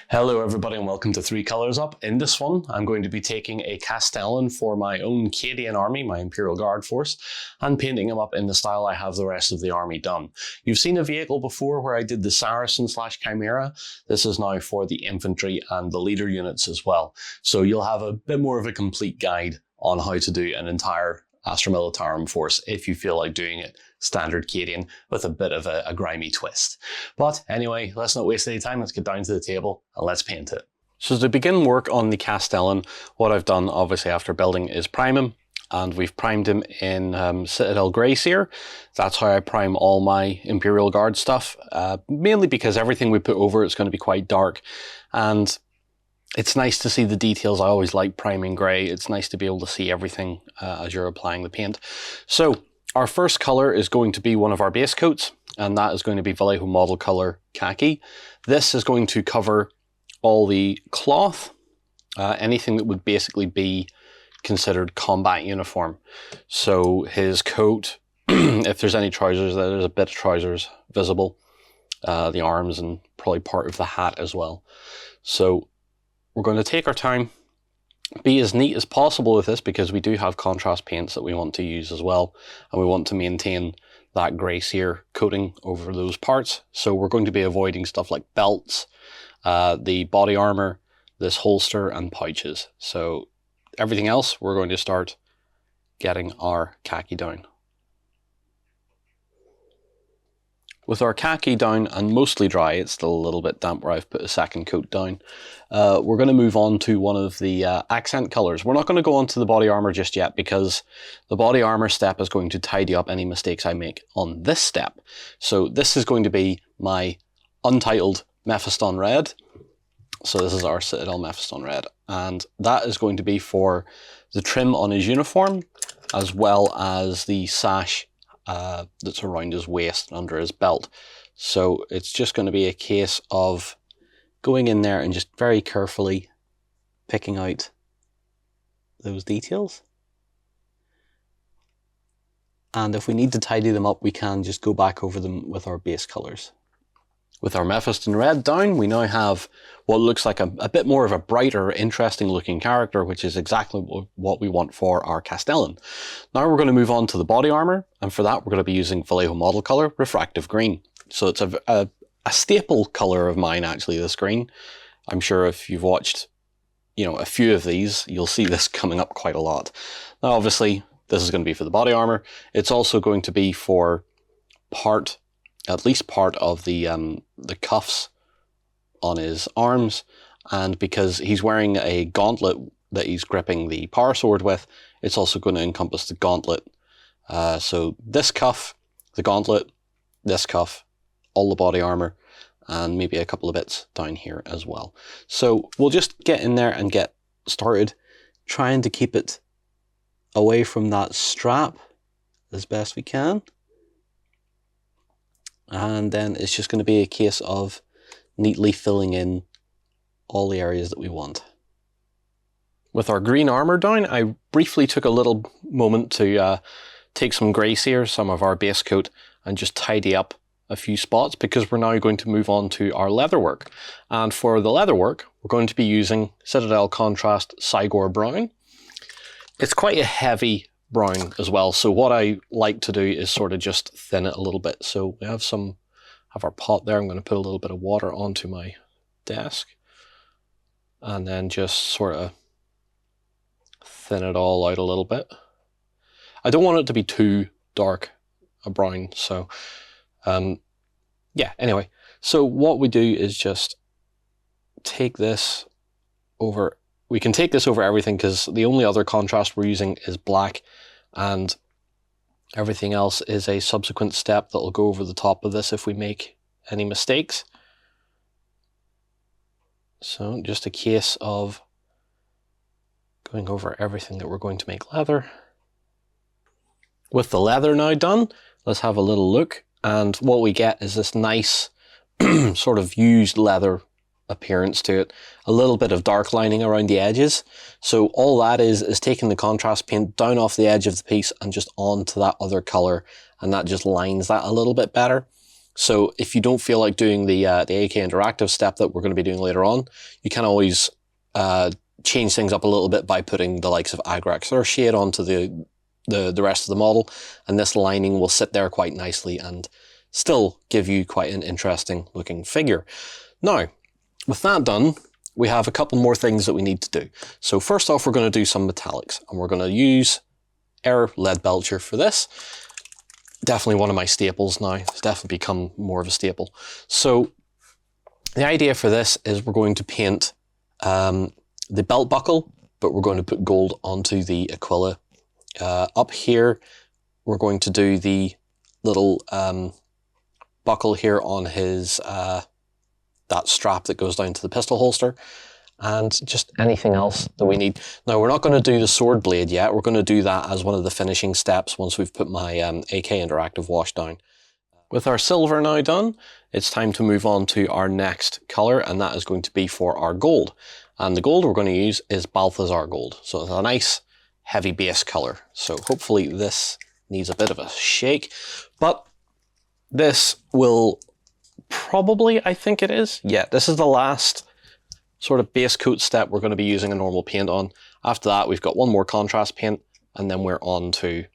Hello everybody and welcome to 3 Colours Up. In this one I'm going to be taking a Castellan for my own Cadian army, my Imperial Guard force, and painting him up in the style I have the rest of the army done. You've seen a vehicle before where I did the Saracen / Chimera. This is now for the infantry and the leader units as well. So you'll have a bit more of a complete guide on how to do an entire Astra Militarum force if you feel like doing it standard Cadian with a bit of a grimy twist. But anyway, let's not waste any time, let's get down to the table and let's paint it. So to begin work on the Castellan, what I've done obviously after building is prime him, and we've primed him in Citadel Grey Seer. That's how I prime all my Imperial Guard stuff, mainly because everything we put over it's going to be quite dark, and it's nice to see the details. I always like priming grey. It's nice to be able to see everything as you're applying the paint. So our first colour is going to be one of our base coats, and that is going to be Vallejo Model Colour Khaki. This is going to cover all the cloth, anything that would basically be considered combat uniform. So his coat, if there's any trousers, there's a bit of trousers visible, the arms and probably part of the hat as well. So we're going to take our time, be as neat as possible with this because we do have contrast paints that we want to use as well, and we want to maintain that grey seer coating over those parts. So we're going to be avoiding stuff like belts, the body armour, this holster and pouches. So everything else we're going to start getting our khaki down. With our khaki down and mostly dry, it's still a little bit damp where I've put a second coat down, we're going to move on to one of the accent colours. We're not going to go on to the body armour just yet because the body armour step is going to tidy up any mistakes I make on this step. So this is going to be my untitled Mephiston Red. So this is our Citadel Mephiston Red, and that is going to be for the trim on his uniform as well as the sash that's around his waist and under his belt. So it's just going to be a case of going in there and just very carefully picking out those details. And if we need to tidy them up, we can just go back over them with our base colours. With our Mephiston Red down, we now have what looks like a bit more of a brighter, interesting looking character, which is exactly what we want for our Castellan. Now we're going to move on to the body armour, and for that we're going to be using Vallejo Model Colour Refractive Green. So it's a staple colour of mine actually, this green. I'm sure if you've watched a few of these, you'll see this coming up quite a lot. Now obviously this is going to be for the body armour. It's also going to be for at least part of the cuffs on his arms, and because he's wearing a gauntlet that he's gripping the power sword with, it's also going to encompass the gauntlet. So this cuff, the gauntlet, this cuff, all the body armor, and maybe a couple of bits down here as well. So we'll just get in there and get started trying to keep it away from that strap as best we can. And then it's just going to be a case of neatly filling in all the areas that we want. With our green armour down, I briefly took a little moment to take some grey seer, some of our base coat, and just tidy up a few spots because we're now going to move on to our leatherwork. And for the leatherwork, we're going to be using Citadel Contrast Sygor Brown. It's quite a heavy brown as well, so what I like to do is sort of just thin it a little bit. So we have our pot there. I'm going to put a little bit of water onto my desk and then just sort of thin it all out a little bit. I don't want it to be too dark a brown, so yeah, anyway. So what we do is just take this over. We can take this over everything because the only other contrast we're using is black, and everything else is a subsequent step that will go over the top of this if we make any mistakes. So just a case of going over everything that we're going to make leather. With the leather now done, let's have a little look, and what we get is this nice sort of used leather appearance to it, a little bit of dark lining around the edges. So all that is taking the contrast paint down off the edge of the piece and just onto that other colour, and that just lines that a little bit better. So if you don't feel like doing the AK interactive step that we're going to be doing later on, you can always change things up a little bit by putting the likes of Agrax or Shade onto the rest of the model, and this lining will sit there quite nicely and still give you quite an interesting looking figure. Now, with that done, we have a couple more things that we need to do. So first off, we're going to do some metallics, and we're going to use Air Leadbelcher for this. Definitely one of my staples now. It's definitely become more of a staple. So the idea for this is we're going to paint the belt buckle, but we're going to put gold onto the Aquila. Up here, we're going to do the little buckle here on his that strap that goes down to the pistol holster, and just anything else that we need. Now, we're not going to do the sword blade yet. We're going to do that as one of the finishing steps once we've put my AK interactive wash down. With our silver now done, it's time to move on to our next colour, and that is going to be for our gold. And the gold we're going to use is Balthasar gold. So it's a nice heavy base colour. So hopefully this needs a bit of a shake, but this will probably, I think it is. Yeah, this is the last sort of base coat step we're going to be using a normal paint on. After that, we've got one more contrast paint, and then we're on to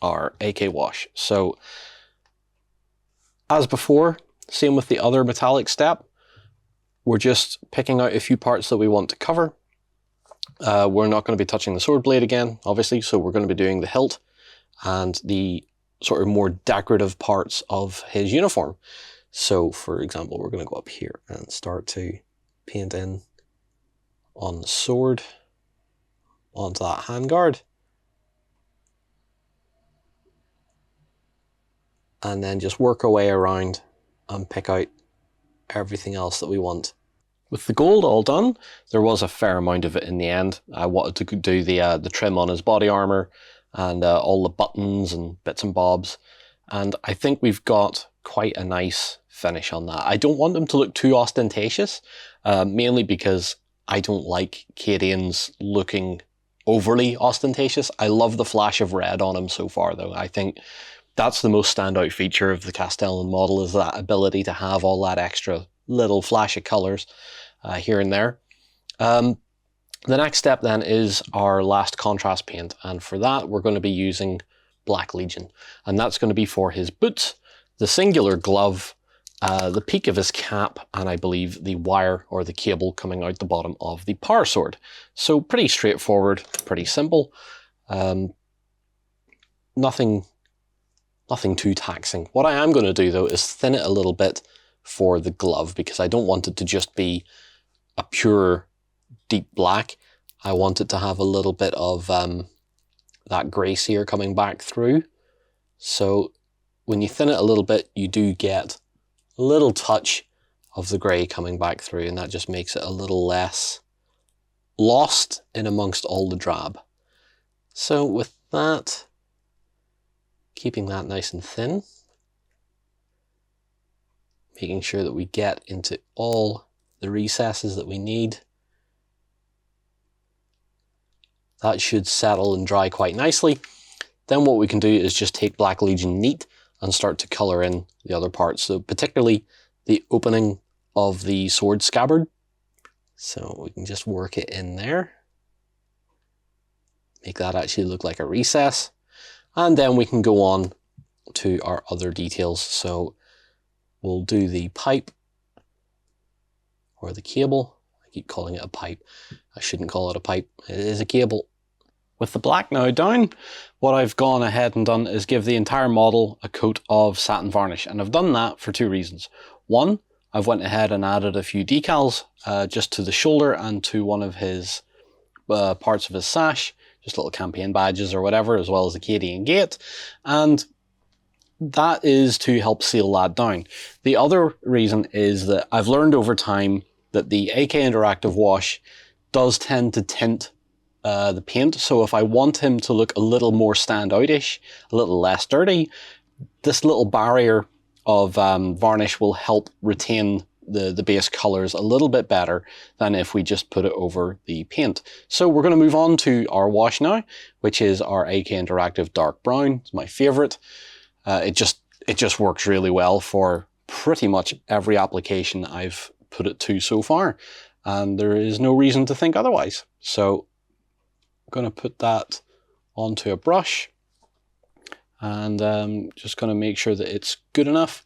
our AK wash. So as before, same with the other metallic step, we're just picking out a few parts that we want to cover. We're not going to be touching the sword blade again, obviously, so we're going to be doing the hilt and the sort of more decorative parts of his uniform. So, for example, we're going to go up here and start to paint in on the sword, onto that handguard, and then just work our way around and pick out everything else that we want. With the gold all done, there was a fair amount of it in the end. I wanted to do the trim on his body armor and all the buttons and bits and bobs, and I think we've got quite a nice finish on that. I don't want them to look too ostentatious, mainly because I don't like Cadians looking overly ostentatious. I love the flash of red on him so far, though. I think that's the most standout feature of the Castellan model, is that ability to have all that extra little flash of colours here and there. The next step then is our last contrast paint, and for that we're going to be using Black Legion, and that's going to be for his boots, the singular glove, the peak of his cap, and I believe the wire or the cable coming out the bottom of the power sword. So pretty straightforward, pretty simple. Nothing too taxing. What I am going to do though is thin it a little bit for the glove, because I don't want it to just be a pure deep black. I want it to have a little bit of that grey Seer coming back through. So when you thin it a little bit, you do get a little touch of the grey coming back through, and that just makes it a little less lost in amongst all the drab. So with that, keeping that nice and thin, making sure that we get into all the recesses that we need. That should settle and dry quite nicely. Then what we can do is just take Black Legion neat and start to colour in the other parts. So particularly the opening of the sword scabbard. So we can just work it in there. Make that actually look like a recess. And then we can go on to our other details. So we'll do the pipe or the cable. I keep calling it a pipe. I shouldn't call it a pipe. It is a cable. With the black now down, what I've gone ahead and done is give the entire model a coat of satin varnish. And I've done that for two reasons. One, I've went ahead and added a few decals just to the shoulder and to one of his parts of his sash, just little campaign badges or whatever, as well as the Cadian gate. And that is to help seal that down. The other reason is that I've learned over time that the AK Interactive Wash does tend to tint the paint. So if I want him to look a little more standout-ish, a little less dirty, this little barrier of varnish will help retain the base colors a little bit better than if we just put it over the paint. So we're going to move on to our wash now, which is our AK Interactive Dark Brown. It's my favorite. It just works really well for pretty much every application I've put it to so far, and there is no reason to think otherwise. So I'm going to put that onto a brush, and just going to make sure that it's good enough,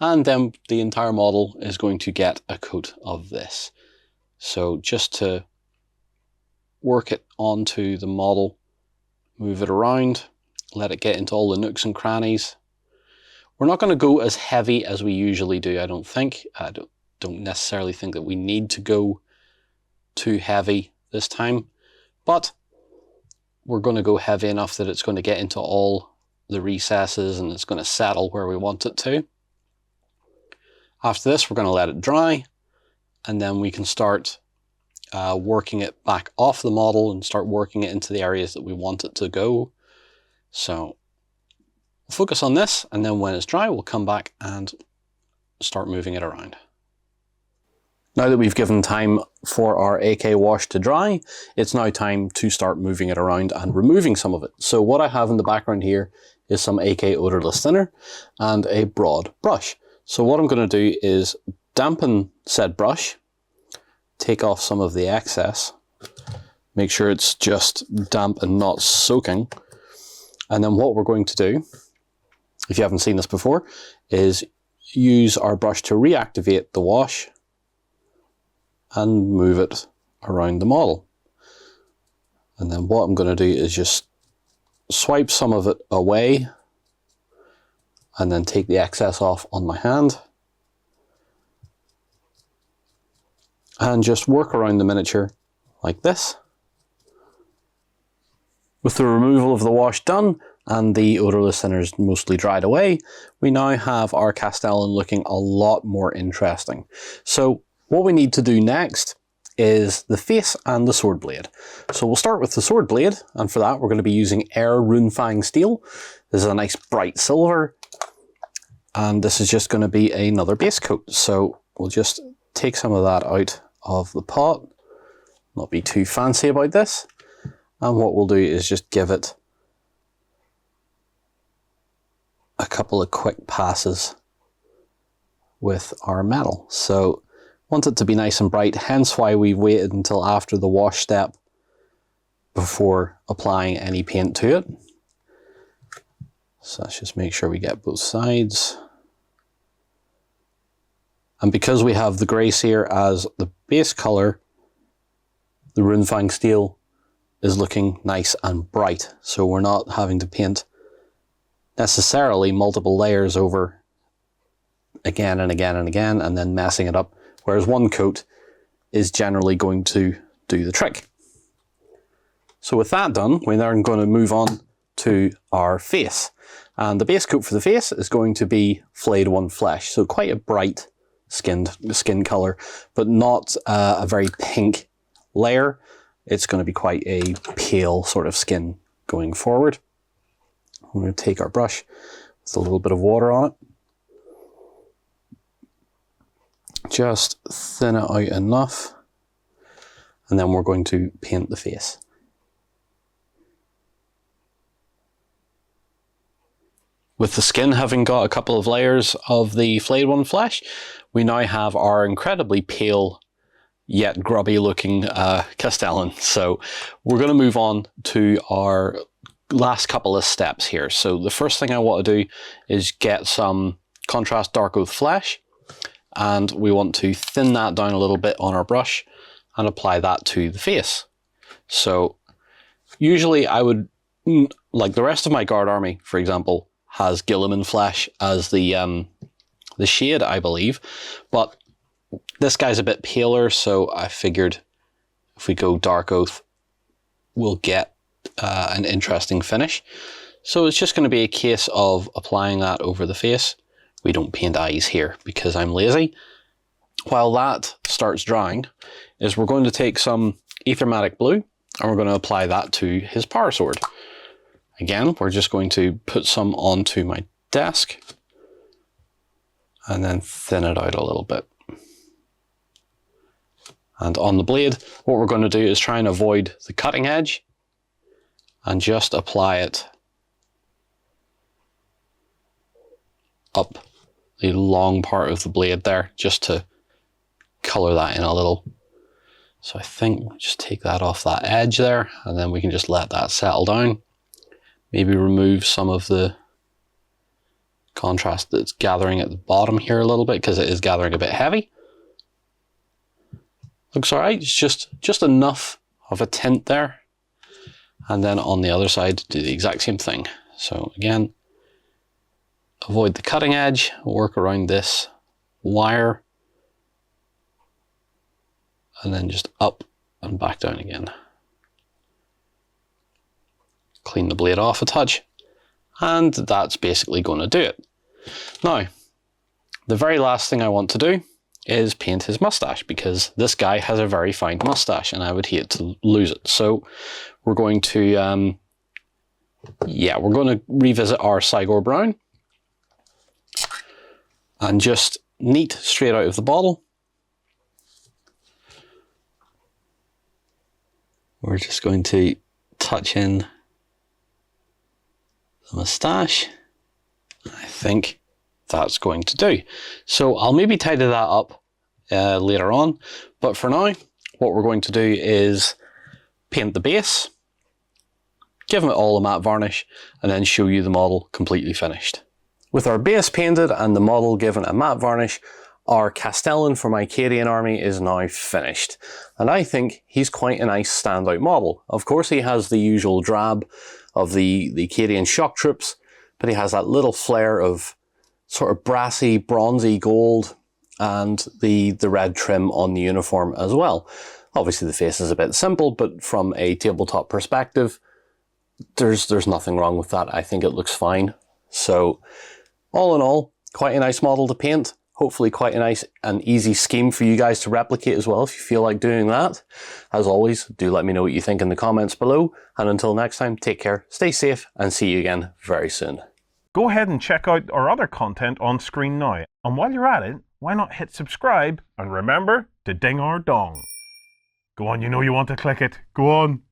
and then the entire model is going to get a coat of this. So just to work it onto the model, move it around, let it get into all the nooks and crannies. We're not going to go as heavy as we usually do, I don't think. I don't necessarily think that we need to go too heavy this time, but we're going to go heavy enough that it's going to get into all the recesses and it's going to settle where we want it to. After this, we're going to let it dry, and then we can start working it back off the model and start working it into the areas that we want it to go. So focus on this, and then when it's dry, we'll come back and start moving it around. Now that we've given time for our AK wash to dry, it's now time to start moving it around and removing some of it. So what I have in the background here is some AK Ouderless thinner and a broad brush. So what I'm going to do is dampen said brush, take off some of the excess, make sure it's just damp and not soaking. And then what we're going to do, if you haven't seen this before, is use our brush to reactivate the wash and move it around the model. And then what I'm going to do is just swipe some of it away and then take the excess off on my hand and just work around the miniature like this. With the removal of the wash done and the Ouderless thinners mostly dried away, we now have our Castellan looking a lot more interesting. So what we need to do next is the face and the sword blade. So we'll start with the sword blade, and for that we're going to be using Air Runefang steel. This is a nice bright silver, and this is just going to be another base coat. So we'll just take some of that out of the pot, not be too fancy about this, and what we'll do is just give it a couple of quick passes with our metal. So want it to be nice and bright, hence why we've waited until after the wash step before applying any paint to it. So let's just make sure we get both sides. And because we have the grey Seer as the base colour, the Runefang steel is looking nice and bright, so we're not having to paint necessarily multiple layers over again and again and again and then messing it up, whereas one coat is generally going to do the trick. So with that done, we're then going to move on to our face. And the base coat for the face is going to be Flayed 1 Flesh, so quite a bright skin colour, but not a very pink layer. It's going to be quite a pale sort of skin going forward. I'm going to take our brush with a little bit of water on it. Just thin it out enough, and then we're going to paint the face. With the skin having got a couple of layers of the Flayed 1 Flesh, we now have our incredibly pale yet grubby looking Castellan. So we're going to move on to our last couple of steps here. So the first thing I want to do is get some contrast Darkoath flesh, and we want to thin that down a little bit on our brush and apply that to the face. So usually I would, like the rest of my guard army, for example, has Guilliman flesh as the shade, I believe, but this guy's a bit paler, so I figured if we go Darkoath, we'll get an interesting finish. So it's just going to be a case of applying that over the face. We don't paint eyes here because I'm lazy. While that starts drying, is we're going to take some Aethermatic Blue and we're going to apply that to his power sword. Again, we're just going to put some onto my desk and then thin it out a little bit. And on the blade, what we're going to do is try and avoid the cutting edge and just apply it up the long part of the blade there, just to colour that in a little. So I think we'll just take that off that edge there, and then we can just let that settle down. Maybe remove some of the contrast that's gathering at the bottom here a little bit, because it is gathering a bit heavy. Looks alright, it's just enough of a tint there. And then on the other side, do the exact same thing. So again, avoid the cutting edge, work around this wire, and then just up and back down again. Clean the blade off a touch, and that's basically going to do it. Now, the very last thing I want to do is paint his mustache, because this guy has a very fine mustache and I would hate to lose it. So we're going to, we're going to revisit our Cygor brown and just neat straight out of the bottle. We're just going to touch in the moustache. I think that's going to do. So I'll maybe tidy that up later on, but for now, what we're going to do is paint the base, give it all a matte varnish, and then show you the model completely finished. With our base painted and the model given a matte varnish, our Castellan for my Cadian army is now finished, and I think he's quite a nice standout model. Of course, he has the usual drab of the Cadian shock troops, but he has that little flare of sort of brassy, bronzy gold, and the red trim on the uniform as well. Obviously the face is a bit simple, but from a tabletop perspective, there's nothing wrong with that. I think it looks fine. So all in all, quite a nice model to paint. Hopefully quite a nice and easy scheme for you guys to replicate as well if you feel like doing that. As always, do let me know what you think in the comments below. And until next time, take care, stay safe, and see you again very soon. Go ahead and check out our other content on screen now. And while you're at it, why not hit subscribe and remember to ding our dong. Go on, you know you want to click it. Go on.